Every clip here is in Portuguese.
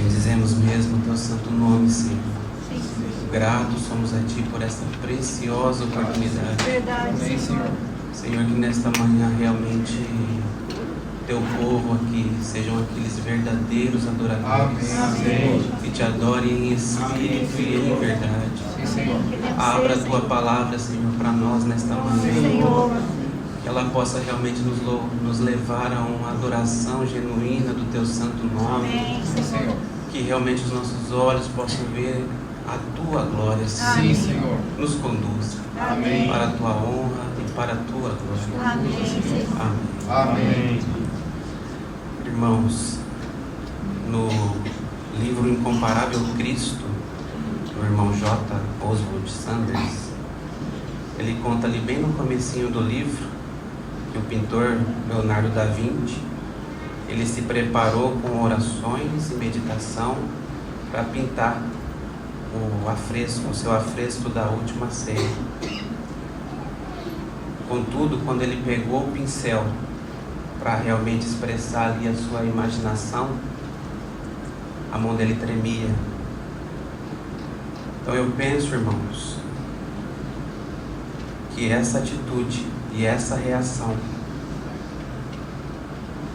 Bendizemos mesmo o teu santo nome, Senhor. Gratos somos a Ti por essa preciosa oportunidade. Verdade, Senhor. Senhor, que nesta manhã realmente Teu povo aqui sejam aqueles verdadeiros adoradores. Amém. Que Te adorem em espírito e em verdade. Sim, Senhor. Abra a Tua palavra, Senhor, para nós nesta manhã. Senhor. Que ela possa realmente nos levar a uma adoração genuína do Teu santo nome. Amém, Senhor. Que realmente os nossos olhos possam ver a Tua glória, Sim, Senhor. nos conduza Amém. para a Tua honra e para a Tua glória. Amém, Senhor. Amém. Amém. Irmãos, no livro Incomparável Cristo, do irmão J. Oswald Sanders, ele conta ali bem no comecinho do livro que o pintor Leonardo da Vinci, ele se preparou com orações e meditação para pintar o seu afresco da Última Ceia. Contudo, quando ele pegou o pincel para realmente expressar ali a sua imaginação, a mão dele tremia. Então eu penso, irmãos, que essa atitude e essa reação,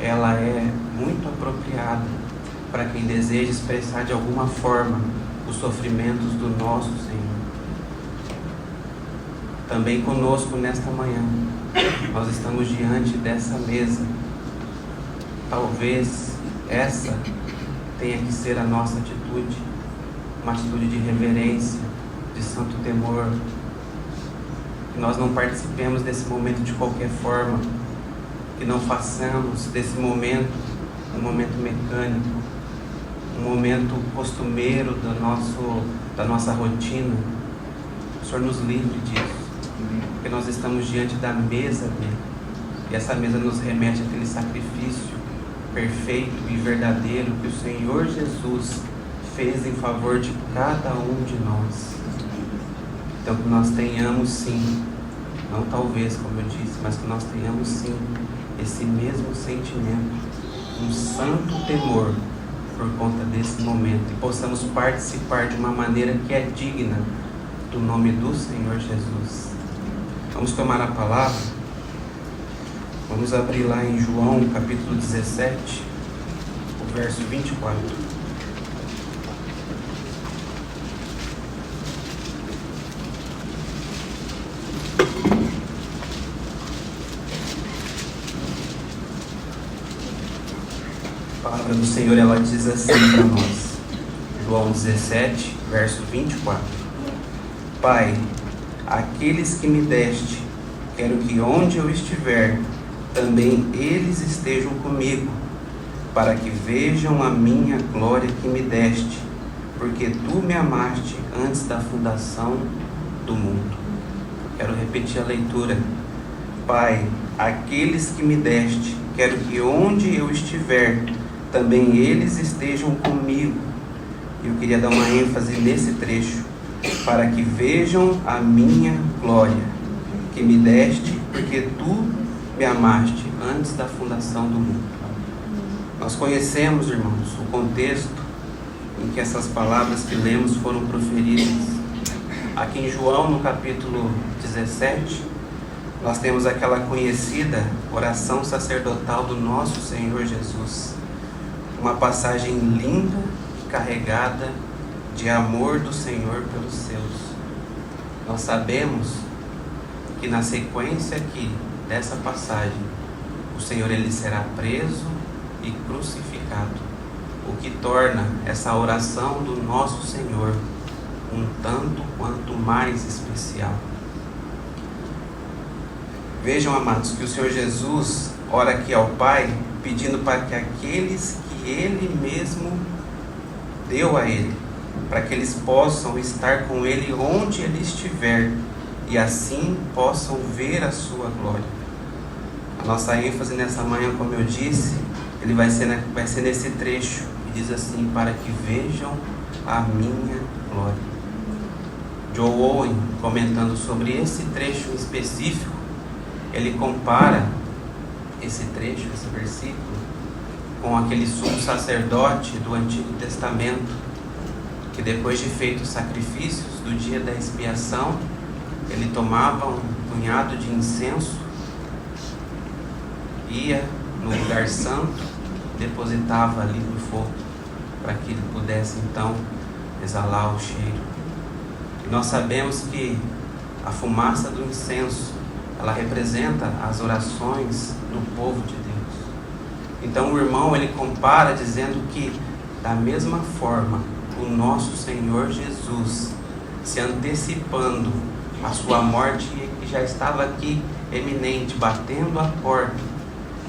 ela é muito apropriada para quem deseja expressar de alguma forma os sofrimentos do nosso Senhor. Também conosco nesta manhã, nós estamos diante dessa mesa. Talvez essa tenha que ser a nossa atitude, uma atitude de reverência, de santo temor. Que nós não participemos desse momento de qualquer forma, que não façamos desse momento um momento mecânico, um momento costumeiro da nossa rotina. O Senhor nos livre disso, porque nós estamos diante da mesa dele, e essa mesa nos remete àquele sacrifício perfeito e verdadeiro que o Senhor Jesus fez em favor de cada um de nós. Então que nós tenhamos sim, não talvez, como eu disse, mas que nós tenhamos sim esse mesmo sentimento, um santo temor por conta desse momento, e possamos participar de uma maneira que é digna do nome do Senhor Jesus. Vamos tomar a palavra. Vamos abrir lá em João capítulo 17, o verso 24. A palavra do Senhor, ela diz assim para nós. João 17, verso 24. Pai, aqueles que me deste, quero que onde eu estiver, também eles estejam comigo, para que vejam a minha glória que me deste, porque tu me amaste antes da fundação do mundo. Quero repetir a leitura. Pai, aqueles que me deste, quero que onde eu estiver, também eles estejam comigo. Eu queria dar uma ênfase nesse trecho, para que vejam a minha glória que me deste, porque tu me amaste antes da fundação do mundo. Nós conhecemos, irmãos, o contexto em que essas palavras que lemos foram proferidas. Aqui em João, no capítulo 17, nós temos aquela conhecida oração sacerdotal do nosso Senhor Jesus. Uma passagem linda e carregada de amor do Senhor pelos seus. Nós sabemos que na sequência aqui dessa passagem, o Senhor ele será preso e crucificado, o que torna essa oração do nosso Senhor um tanto quanto mais especial. Vejam, amados, que o Senhor Jesus ora aqui ao Pai, pedindo para que aqueles que Ele mesmo deu a Ele, para que eles possam estar com Ele onde Ele estiver, e assim possam ver a sua glória. A nossa ênfase nessa manhã, como eu disse, ele vai ser nesse trecho, que diz assim, para que vejam a minha glória. Joe Owen, comentando sobre esse trecho específico, ele compara esse trecho, esse versículo, com aquele sumo sacerdote do Antigo Testamento, que depois de feitos sacrifícios do dia da expiação, ele tomava um punhado de incenso, ia no lugar santo, depositava ali no fogo, para que ele pudesse então exalar o cheiro. E nós sabemos que a fumaça do incenso, ela representa as orações do povo de Deus. Então o irmão, ele compara dizendo que da mesma forma o nosso Senhor Jesus, se antecipando a sua morte, que já estava aqui eminente, batendo a porta,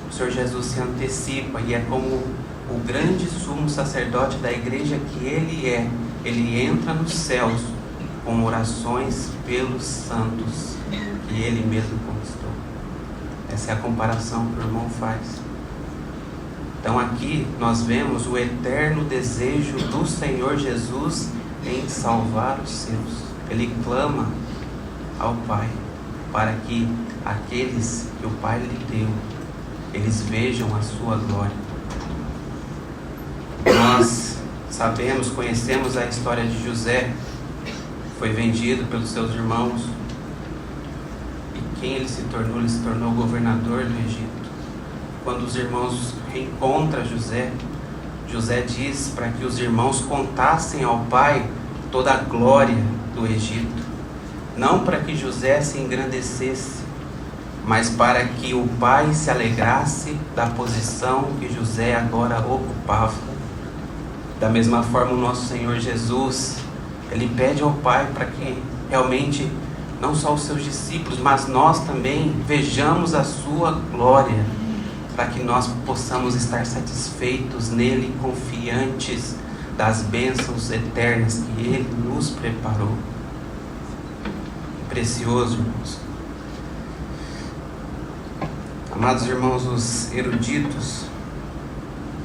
o Senhor Jesus se antecipa e é como o grande sumo sacerdote da igreja que ele entra nos céus com orações pelos santos que ele mesmo conquistou. Essa é a comparação que o irmão faz. Então aqui nós vemos o eterno desejo do Senhor Jesus em salvar os seus. Ele clama ao Pai para que aqueles que o Pai lhe deu, eles vejam a sua glória. Nós sabemos, conhecemos a história de José, que foi vendido pelos seus irmãos. E quem ele se tornou? Ele se tornou governador do Egito. Quando os irmãos reencontram José, José diz para que os irmãos contassem ao pai toda a glória do Egito. Não para que José se engrandecesse, mas para que o pai se alegrasse da posição que José agora ocupava. Da mesma forma, o nosso Senhor Jesus, ele pede ao Pai para que realmente não só os seus discípulos, mas nós também vejamos a sua glória, para que nós possamos estar satisfeitos nele, confiantes das bênçãos eternas que ele nos preparou. Precioso, irmãos. Amados irmãos, os eruditos,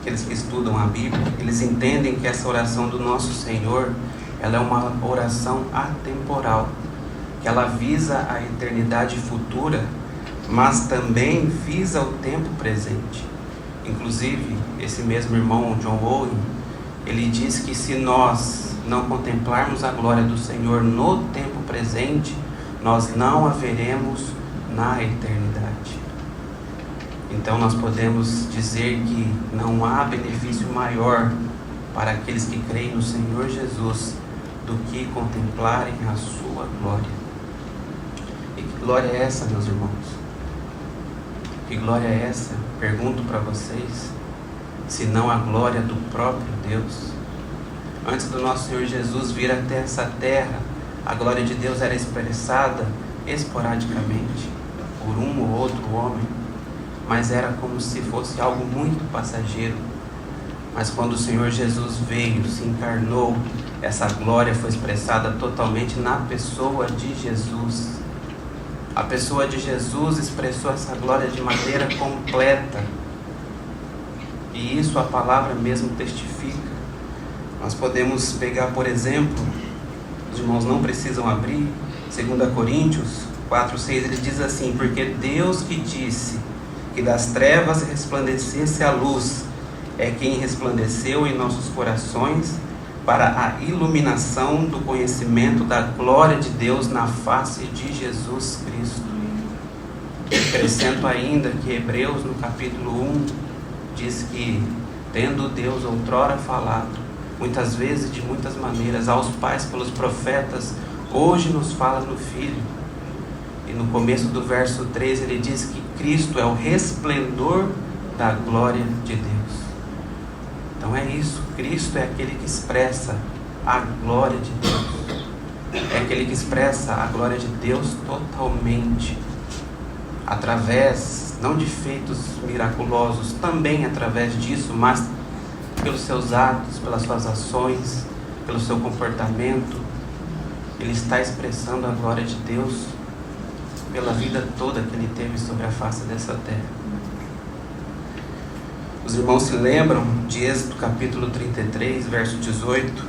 aqueles que estudam a Bíblia, eles entendem que essa oração do nosso Senhor, ela é uma oração atemporal, que ela visa a eternidade futura, mas também visa o tempo presente. Inclusive, esse mesmo irmão John Owen, ele diz que se nós não contemplarmos a glória do Senhor no tempo presente, nós não a veremos na eternidade. Então nós podemos dizer que não há benefício maior para aqueles que creem no Senhor Jesus do que contemplarem a sua glória. E que glória é essa, meus irmãos? Que glória é essa? Pergunto para vocês, se não a glória do próprio Deus. Antes do nosso Senhor Jesus vir até essa terra, a glória de Deus era expressada esporadicamente por um ou outro homem, mas era como se fosse algo muito passageiro. Mas quando o Senhor Jesus veio, se encarnou, essa glória foi expressada totalmente na pessoa de Jesus. A pessoa de Jesus expressou essa glória de maneira completa. E isso a palavra mesmo testifica. Nós podemos pegar, por exemplo, os irmãos não precisam abrir, 2 Coríntios 4:6, ele diz assim: porque Deus que disse que das trevas resplandecesse a luz, é quem resplandeceu em nossos corações para a iluminação do conhecimento da glória de Deus na face de Jesus Cristo. Acrescento ainda que Hebreus, no capítulo 1, diz que, tendo Deus outrora falado, muitas vezes, de muitas maneiras, aos pais pelos profetas, hoje nos fala no Filho. E no começo do verso 3 ele diz que Cristo é o resplendor da glória de Deus. Então é isso, Cristo é aquele que expressa a glória de Deus. É aquele que expressa a glória de Deus totalmente, através, não de feitos miraculosos, também através disso, mas pelos seus atos, pelas suas ações, pelo seu comportamento. Ele está expressando a glória de Deus pela vida toda que ele teve sobre a face dessa terra. Os irmãos se lembram de Êxodo capítulo 33, verso 18?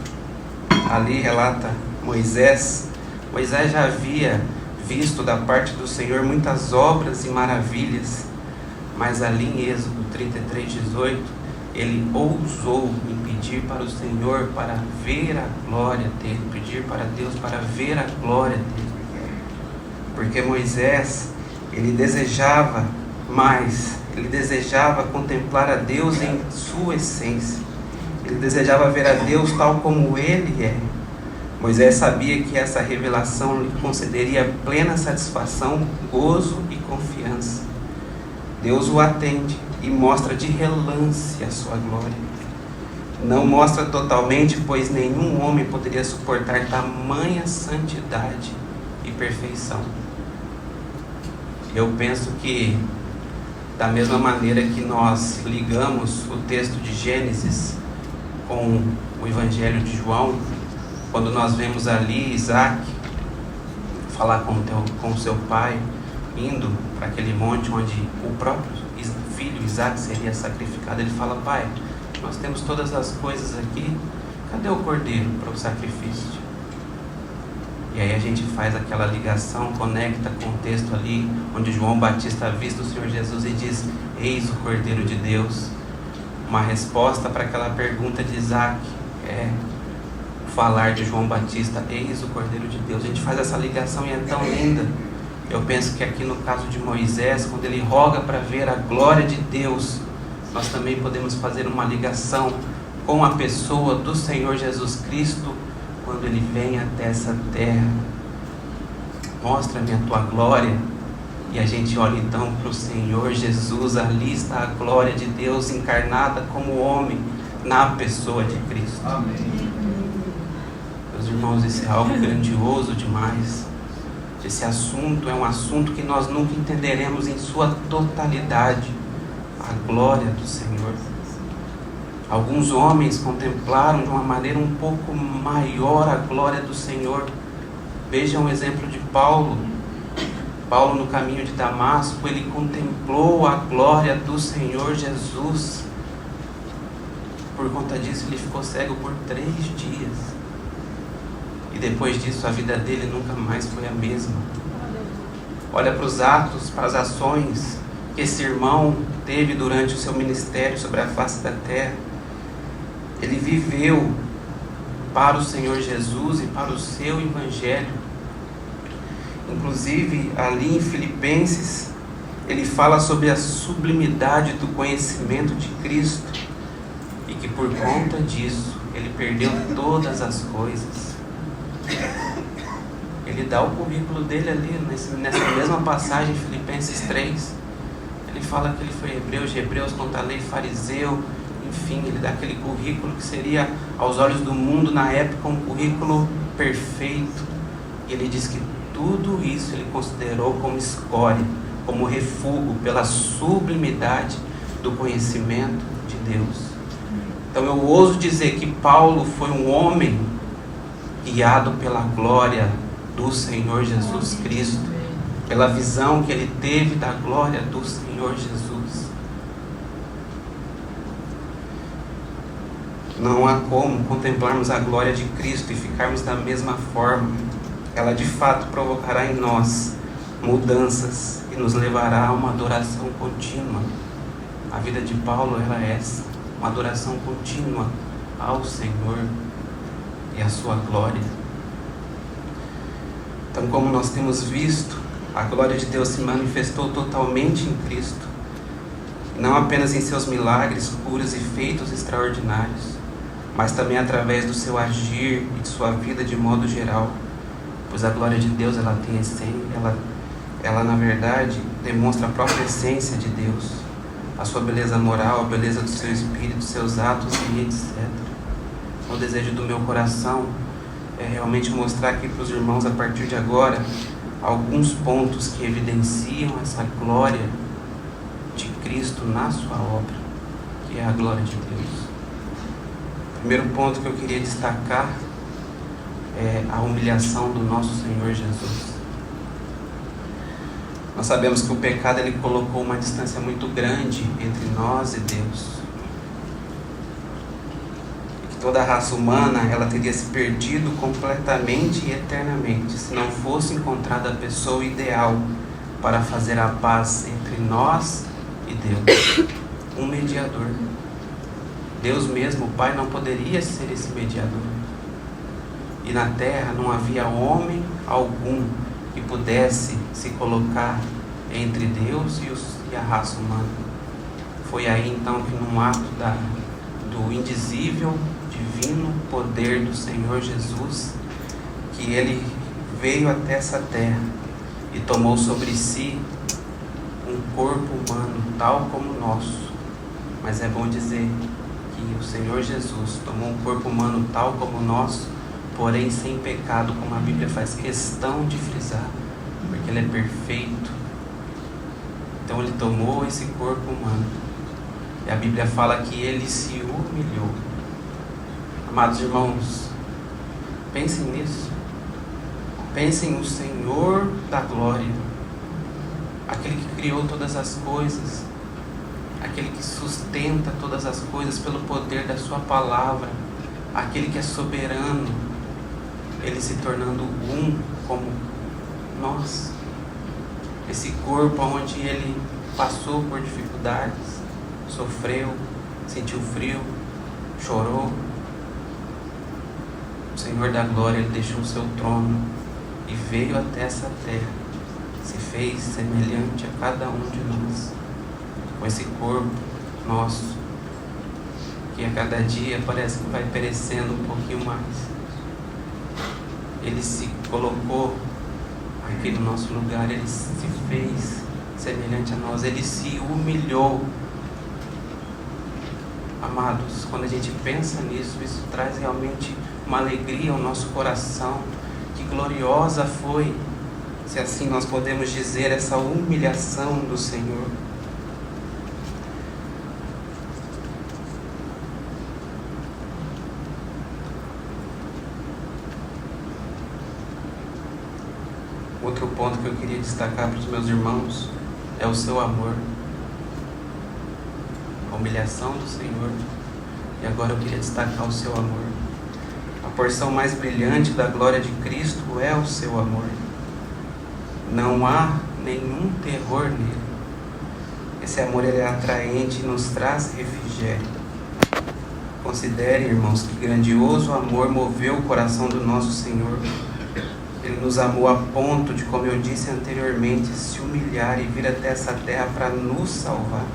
Ali relata Moisés. Moisés já havia visto da parte do Senhor muitas obras e maravilhas, mas ali em Êxodo 33, 18, ele ousou pedir para o Senhor para ver a glória dele, pedir para Deus para ver a glória dele. Porque Moisés, ele desejava mais, ele desejava contemplar a Deus em sua essência. Ele desejava ver a Deus tal como ele é. Moisés sabia que essa revelação lhe concederia plena satisfação, gozo e confiança. Deus o atende e mostra de relance a sua glória. Não mostra totalmente, pois nenhum homem poderia suportar tamanha santidade e perfeição. Eu penso que, da mesma maneira que nós ligamos o texto de Gênesis com o Evangelho de João, quando nós vemos ali Isaac falar com o seu pai, indo para aquele monte onde o próprio filho Isaac seria sacrificado, ele fala: pai, nós temos todas as coisas aqui, cadê o cordeiro para o sacrifício? E aí a gente faz aquela ligação, conecta com o texto ali, onde João Batista avista o Senhor Jesus e diz: eis o Cordeiro de Deus. Uma resposta para aquela pergunta de Isaac é falar de João Batista: eis o Cordeiro de Deus. A gente faz essa ligação e é tão linda. Eu penso que aqui no caso de Moisés, quando ele roga para ver a glória de Deus, nós também podemos fazer uma ligação com a pessoa do Senhor Jesus Cristo, quando ele vem até essa terra. Mostra-me a tua glória. E a gente olha então para o Senhor Jesus, ali está a glória de Deus encarnada como homem na pessoa de Cristo. Amém. Meus irmãos, isso é algo grandioso demais. Esse assunto é um assunto que nós nunca entenderemos em sua totalidade, a glória do Senhor. Alguns homens contemplaram de uma maneira um pouco maior a glória do Senhor. Vejam o exemplo de Paulo. Paulo, no caminho de Damasco, ele contemplou a glória do Senhor Jesus. Por conta disso, ele ficou cego por 3 dias. E depois disso, a vida dele nunca mais foi a mesma. Olha para os atos, para as ações que esse irmão teve durante o seu ministério sobre a face da terra. Ele viveu para o Senhor Jesus e para o seu Evangelho. Inclusive, ali em Filipenses, ele fala sobre a sublimidade do conhecimento de Cristo e que por conta disso, ele perdeu todas as coisas. Ele dá o currículo dele ali, nessa mesma passagem, Filipenses 3. Ele fala que ele foi hebreu de hebreus, contra a lei, fariseu. Enfim, ele dá aquele currículo que seria, aos olhos do mundo, na época, um currículo perfeito. E ele diz que tudo isso ele considerou como escória, como refúgio pela sublimidade do conhecimento de Deus. Então eu ouso dizer que Paulo foi um homem guiado pela glória do Senhor Jesus Cristo, pela visão que ele teve da glória do Senhor Jesus. Não há como contemplarmos a glória de Cristo e ficarmos da mesma forma. Ela de fato provocará em nós mudanças e nos levará a uma adoração contínua. A vida de Paulo era essa, uma adoração contínua ao Senhor e à sua glória. Então, como nós temos visto, a glória de Deus se manifestou totalmente em Cristo, não apenas em seus milagres, curas e feitos extraordinários, mas também através do seu agir e de sua vida de modo geral. Pois a glória de Deus, ela tem essência, ela na verdade demonstra a própria essência de Deus, a sua beleza moral, a beleza do seu espírito, seus atos e etc. O desejo do meu coração é realmente mostrar aqui para os irmãos, a partir de agora, alguns pontos que evidenciam essa glória de Cristo na sua obra, que é a glória de Deus. O primeiro ponto que eu queria destacar é a humilhação do nosso Senhor Jesus. Nós sabemos que o pecado ele colocou uma distância muito grande entre nós e Deus. E que toda a raça humana ela teria se perdido completamente e eternamente se não fosse encontrada a pessoa ideal para fazer a paz entre nós e Deus. Um mediador. Deus mesmo, o Pai, não poderia ser esse mediador. E na terra não havia homem algum que pudesse se colocar entre Deus e a raça humana. Foi aí então que, num ato do indizível, divino poder do Senhor Jesus, que Ele veio até essa terra e tomou sobre si um corpo humano tal como o nosso. Mas é bom dizer que o Senhor Jesus tomou um corpo humano tal como o nosso, porém sem pecado, como a Bíblia faz questão de frisar, porque Ele é perfeito. Então Ele tomou esse corpo humano, e a Bíblia fala que Ele se humilhou. Amados irmãos, pensem nisso. Pensem no Senhor da glória, aquele que criou todas as coisas, aquele que sustenta todas as coisas pelo poder da sua palavra, aquele que é soberano, Ele se tornando um como nós. Esse corpo onde Ele passou por dificuldades, sofreu, sentiu frio, chorou. O Senhor da glória, Ele deixou o seu trono e veio até essa terra, se fez semelhante a cada um de nós, com esse corpo nosso, que a cada dia parece que vai perecendo um pouquinho mais. Ele se colocou aqui no nosso lugar, Ele se fez semelhante a nós, Ele se humilhou. Amados, quando a gente pensa nisso, isso traz realmente uma alegria ao nosso coração. Que gloriosa foi, se assim nós podemos dizer, essa humilhação do Senhor. Outro ponto que eu queria destacar para os meus irmãos é o seu amor. A humilhação do Senhor. E agora eu queria destacar o seu amor. A porção mais brilhante da glória de Cristo é o seu amor. Não há nenhum terror nele. Esse amor, ele é atraente e nos traz refrigério. Considere, irmãos, que grandioso amor moveu o coração do nosso Senhor. Ele nos amou a ponto de, como eu disse anteriormente, se humilhar e vir até essa terra para nos salvar.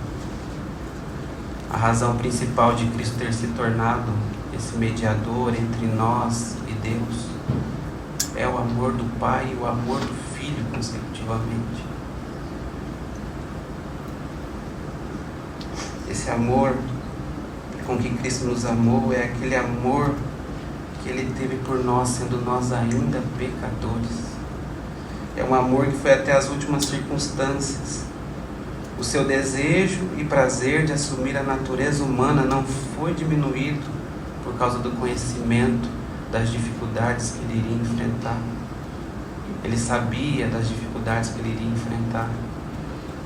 A razão principal de Cristo ter se tornado esse mediador entre nós e Deus é o amor do Pai e o amor do Filho consecutivamente. Esse amor com que Cristo nos amou é aquele amor que Ele teve por nós, sendo nós ainda pecadores. É um amor que foi até as últimas circunstâncias. O seu desejo e prazer de assumir a natureza humana não foi diminuído por causa do conhecimento das dificuldades que Ele iria enfrentar. Ele sabia das dificuldades que Ele iria enfrentar.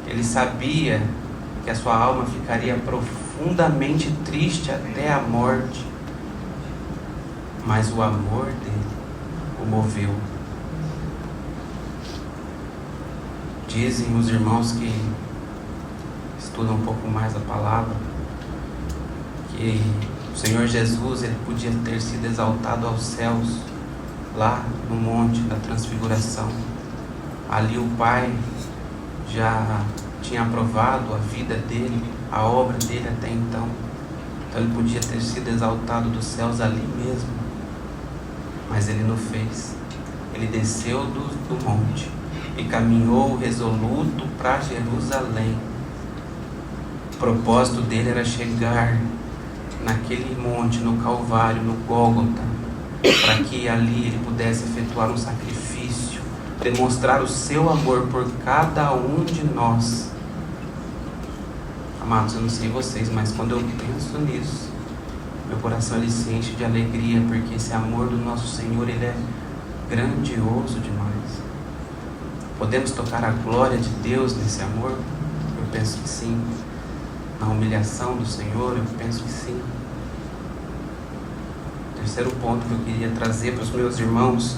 Ele sabia que a sua alma ficaria profundamente triste até a morte. Mas o amor dele o moveu. Dizem os irmãos que estudam um pouco mais a palavra, que o Senhor Jesus, ele podia ter sido exaltado aos céus, lá no monte da transfiguração. Ali o Pai já tinha aprovado a vida dele, a obra dele até então. Então ele podia ter sido exaltado dos céus ali mesmo, mas ele não fez. Ele desceu do monte e caminhou resoluto para Jerusalém. O propósito dele era chegar naquele monte, no Calvário, no Gólgota, para que ali ele pudesse efetuar um sacrifício, demonstrar o seu amor por cada um de nós. Amados, eu não sei vocês, mas quando eu penso nisso, meu coração ele se enche de alegria, porque esse amor do nosso Senhor, ele é grandioso demais. Podemos tocar a glória de Deus nesse amor? Eu penso que sim. Na humilhação do Senhor, eu penso que sim. O terceiro ponto que eu queria trazer para os meus irmãos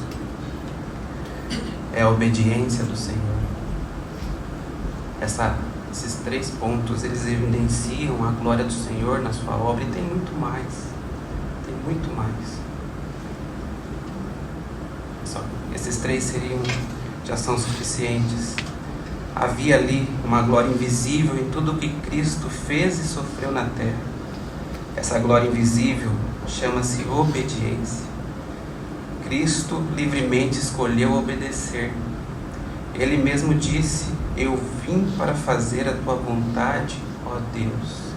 é a obediência do Senhor. Essa Esses 3 pontos, eles evidenciam a glória do Senhor na sua obra, e tem muito mais. Tem muito mais. Só esses 3 já são suficientes. Havia ali uma glória invisível em tudo o que Cristo fez e sofreu na terra. Essa glória invisível chama-se obediência. Cristo livremente escolheu obedecer. Ele mesmo disse: eu vim para fazer a tua vontade, ó Deus.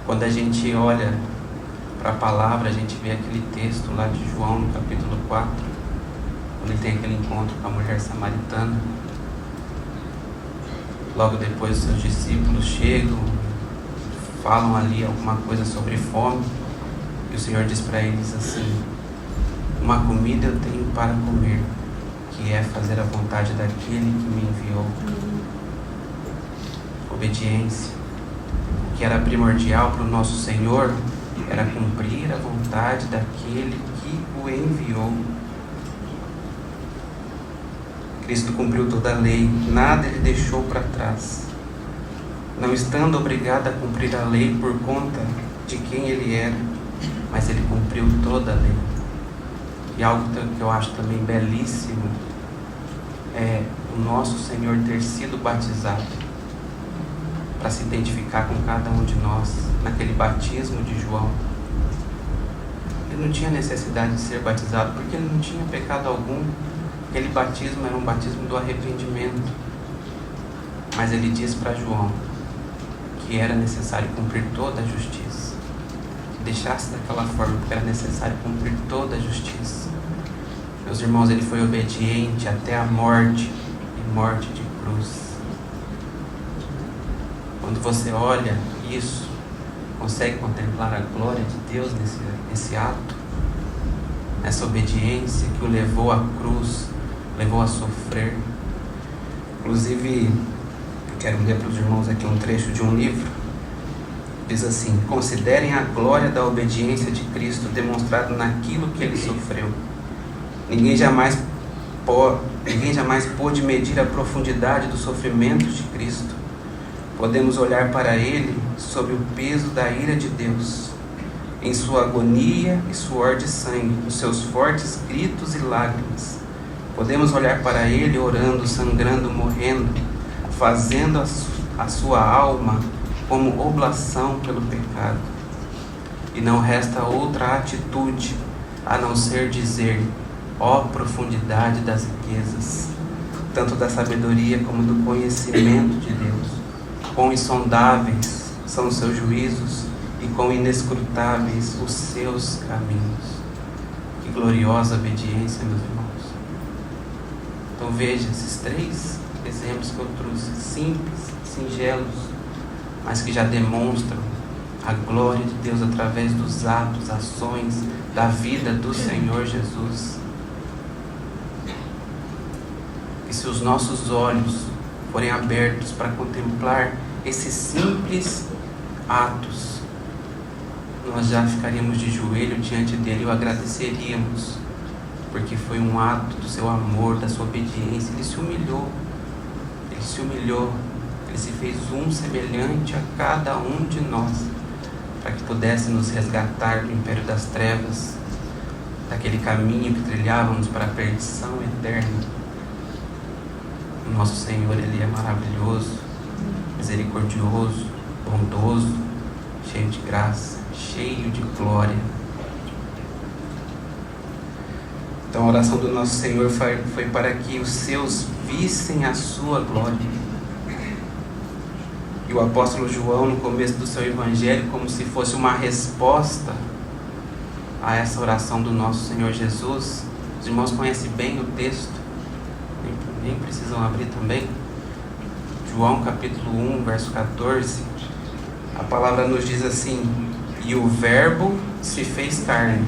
Quando a gente olha para a palavra, a gente vê aquele texto lá de João, no capítulo 4, quando ele tem aquele encontro com a mulher samaritana. Logo depois os seus discípulos chegam, falam ali alguma coisa sobre fome, e o Senhor diz para eles assim: uma comida eu tenho para comer, que é fazer a vontade daquele que me enviou. Obediência. O que era primordial para o nosso Senhor era cumprir a vontade daquele que o enviou. Cristo cumpriu toda a lei, nada ele deixou para trás. Não estando obrigado a cumprir a lei por conta de quem ele era, mas ele cumpriu toda a lei. E algo que eu acho também belíssimo é o nosso Senhor ter sido batizado, para se identificar com cada um de nós, naquele batismo de João. Ele não tinha necessidade de ser batizado, porque ele não tinha pecado algum. Aquele batismo era um batismo do arrependimento. Mas ele diz para João que era necessário cumprir toda a justiça. Que deixasse daquela forma, porque era necessário cumprir toda a justiça. Meus irmãos, ele foi obediente até a morte, e morte de cruz. Quando você olha isso, consegue contemplar a glória de Deus nesse ato, nessa obediência que o levou à cruz, levou a sofrer. Inclusive, eu quero ler para os irmãos aqui um trecho de um livro. Diz assim: considerem a glória da obediência de Cristo demonstrada naquilo que ele sofreu. Ninguém jamais pôde medir a profundidade dos sofrimentos de Cristo. Podemos olhar para ele sob o peso da ira de Deus, em sua agonia e suor de sangue, nos seus fortes gritos e lágrimas. Podemos olhar para ele orando, sangrando, morrendo, fazendo a sua alma como oblação pelo pecado. E não resta outra atitude a não ser dizer: ó profundidade das riquezas, tanto da sabedoria como do conhecimento de Deus. Quão insondáveis são os seus juízos e quão inescrutáveis os seus caminhos. Que gloriosa obediência, meus irmãos. Então veja esses 3 exemplos que eu trouxe, simples, singelos, mas que já demonstram a glória de Deus através dos atos, ações da vida do Senhor Jesus. E se os nossos olhos forem abertos para contemplar esses simples atos, nós já ficaríamos de joelho diante dele e o agradeceríamos, porque foi um ato do seu amor, da sua obediência. Ele se humilhou, ele se fez semelhante a cada um de nós, para que pudesse nos resgatar do império das trevas, daquele caminho que trilhávamos para a perdição eterna. O nosso Senhor, ele é maravilhoso, misericordioso, bondoso, cheio de graça, cheio de glória. Então a oração do nosso Senhor foi para que os seus vissem a sua glória. E o apóstolo João, no começo do seu evangelho, como se fosse uma resposta a essa oração do nosso Senhor Jesus, os irmãos conhecem bem o texto, nem precisam abrir também. João capítulo 1, verso 14, a palavra nos diz assim: e o verbo se fez carne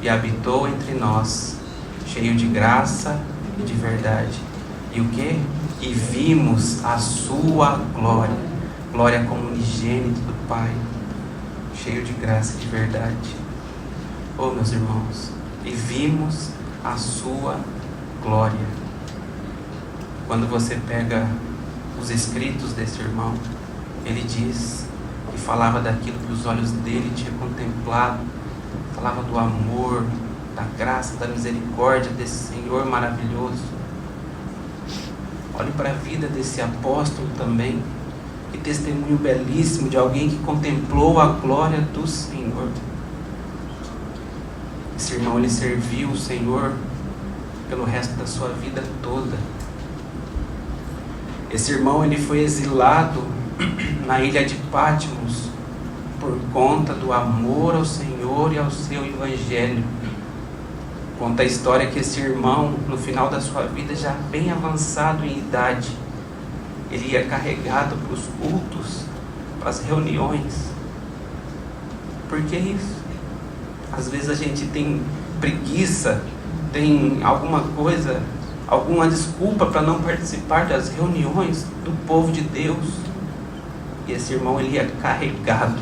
e habitou entre nós, cheio de graça e de verdade. E o que? E vimos a sua glória, glória como unigênito do Pai, cheio de graça e de verdade. Oh, meus irmãos, e vimos a sua glória. Quando você pega os escritos desse irmão, ele diz que falava daquilo que os olhos dele tinham contemplado, falava do amor, da graça, da misericórdia desse Senhor maravilhoso. Olhe para a vida desse apóstolo também, que testemunho belíssimo de alguém que contemplou a glória do Senhor. Esse irmão, ele serviu o Senhor pelo resto da sua vida toda. Esse irmão, ele foi exilado na ilha de Patmos por conta do amor ao Senhor e ao seu evangelho. Conta a história que esse irmão, no final da sua vida, já bem avançado em idade, ele ia carregado para os cultos, para as reuniões. Por que isso? Às vezes a gente tem preguiça, tem alguma coisa, alguma desculpa para não participar das reuniões do povo de Deus. E esse irmão, ele ia carregado.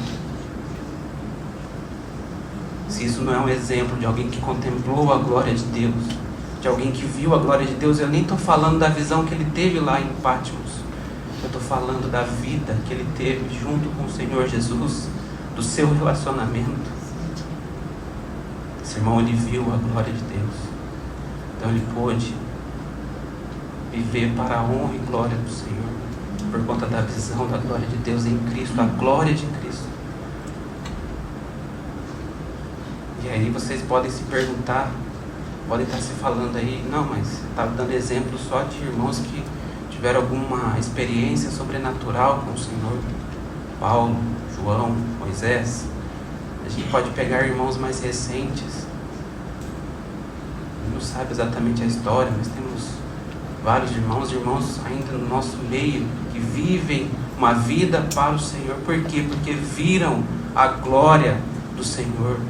Se isso não é um exemplo de alguém que contemplou a glória de Deus, de alguém que viu a glória de Deus, eu nem estou falando da visão que ele teve lá em Patmos. Eu estou falando da vida que ele teve junto com o Senhor Jesus, do seu relacionamento. Esse irmão, ele viu a glória de Deus. Então ele pôde viver para a honra e glória do Senhor, por conta da visão da glória de Deus em Cristo, a glória de Cristo. E aí vocês podem se perguntar, podem estar se falando aí, não, mas está dando exemplo só de irmãos que tiveram alguma experiência sobrenatural com o Senhor. Paulo, João, Moisés. A gente pode pegar irmãos mais recentes. Não sabe exatamente a história, mas temos vários irmãos ainda no nosso meio, que vivem uma vida para o Senhor. Por quê? Porque viram a glória do Senhor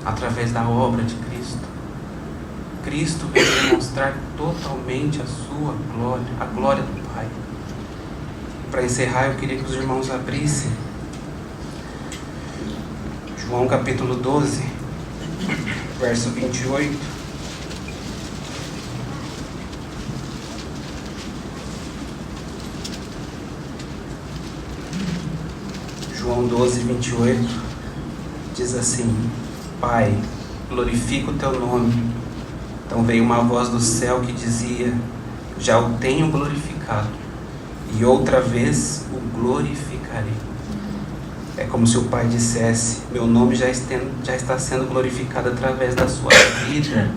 através da obra de Cristo. Cristo veio demonstrar totalmente a sua glória, a glória do Pai. Para encerrar, eu queria que os irmãos abrissem João capítulo 12, verso 28. João 12, 28 diz assim: Pai, glorifica o teu nome. Então veio uma voz do céu que dizia: já o tenho glorificado, e outra vez o glorificarei. É como se o Pai dissesse: meu nome já está sendo glorificado através da sua vida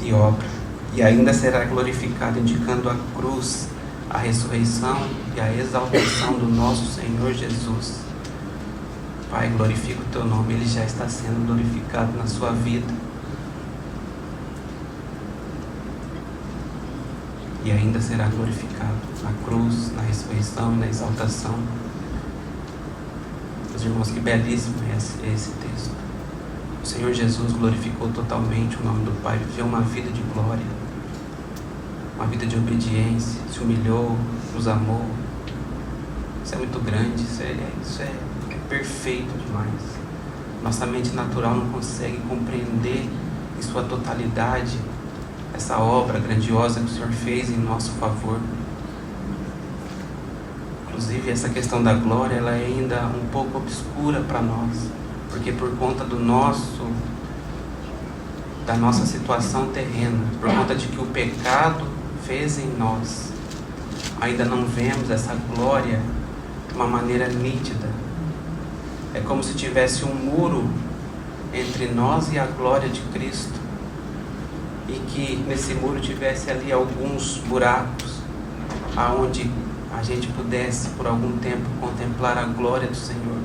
e obra, e ainda será glorificado, indicando a cruz, a ressurreição e a exaltação do nosso Senhor Jesus. Pai, glorifica o teu nome, ele já está sendo glorificado na sua vida. E ainda será glorificado na cruz, na ressurreição e na exaltação. Meus irmãos, que belíssimo é esse texto. O Senhor Jesus glorificou totalmente o nome do Pai, viveu uma vida de glória, uma vida de obediência, se humilhou, nos amou. Isso é muito grande, isso é perfeito demais. Nossa mente natural não consegue compreender em sua totalidade essa obra grandiosa que o Senhor fez em nosso favor. Inclusive, essa questão da glória, ela é ainda um pouco obscura para nós, porque por conta da nossa situação terrena, por conta de que o pecado fez em nós, ainda não vemos essa glória de uma maneira nítida. É como se tivesse um muro entre nós e a glória de Cristo, e que nesse muro tivesse ali alguns buracos, aonde a gente pudesse por algum tempo contemplar a glória do Senhor.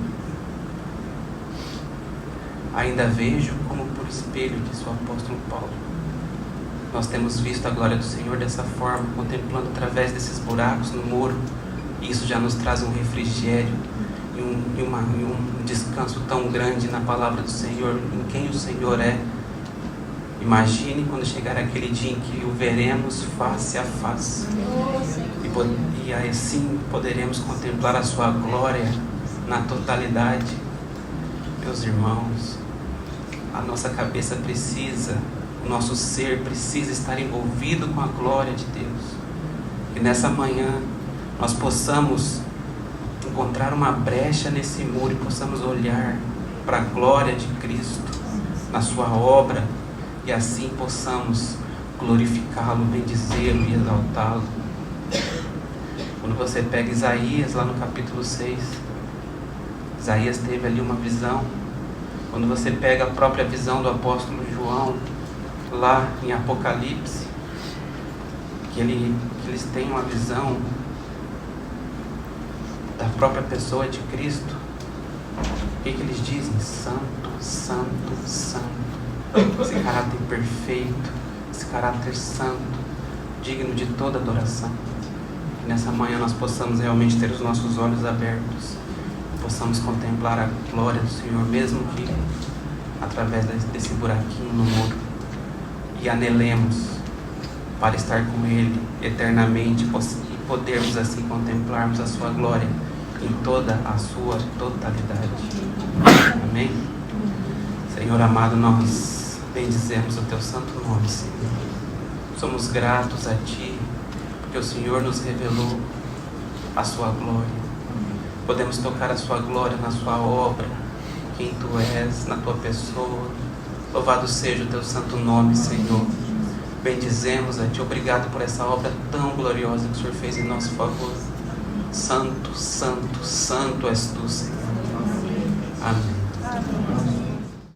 Ainda vejo como por espelho, disse o apóstolo Paulo. Nós temos visto a glória do Senhor dessa forma, contemplando através desses buracos no muro, e isso já nos traz um refrigério e um descanso tão grande na palavra do Senhor, em quem o Senhor é. Imagine quando chegar aquele dia em que o veremos face a face, e assim poderemos contemplar a sua glória na totalidade. Meus irmãos, a nossa cabeça precisa O nosso ser precisa estar envolvido com a glória de Deus. Que nessa manhã nós possamos encontrar uma brecha nesse muro e possamos olhar para a glória de Cristo na sua obra e assim possamos glorificá-lo, bendizê-lo e exaltá-lo. Quando você pega Isaías lá no capítulo 6, Isaías teve ali uma visão. Quando você pega a própria visão do apóstolo João lá em Apocalipse, que eles têm uma visão da própria pessoa de Cristo, o que eles dizem? Santo, santo, santo. Esse caráter perfeito, esse caráter santo, digno de toda adoração. Que nessa manhã nós possamos realmente ter os nossos olhos abertos, possamos contemplar a glória do Senhor, mesmo que através desse buraquinho no muro, e anelemos para estar com Ele eternamente e podermos assim contemplarmos a sua glória em toda a sua totalidade. Amém? Senhor amado, nós bendizemos o teu santo nome, Senhor. Somos gratos a Ti, porque o Senhor nos revelou a sua glória. Podemos tocar a sua glória na sua obra, quem Tu és, na Tua pessoa. Louvado seja o teu santo nome, Senhor. Bendizemos a Ti. Obrigado por essa obra tão gloriosa que o Senhor fez em nosso favor. Santo, santo, santo és Tu, Senhor. Amém.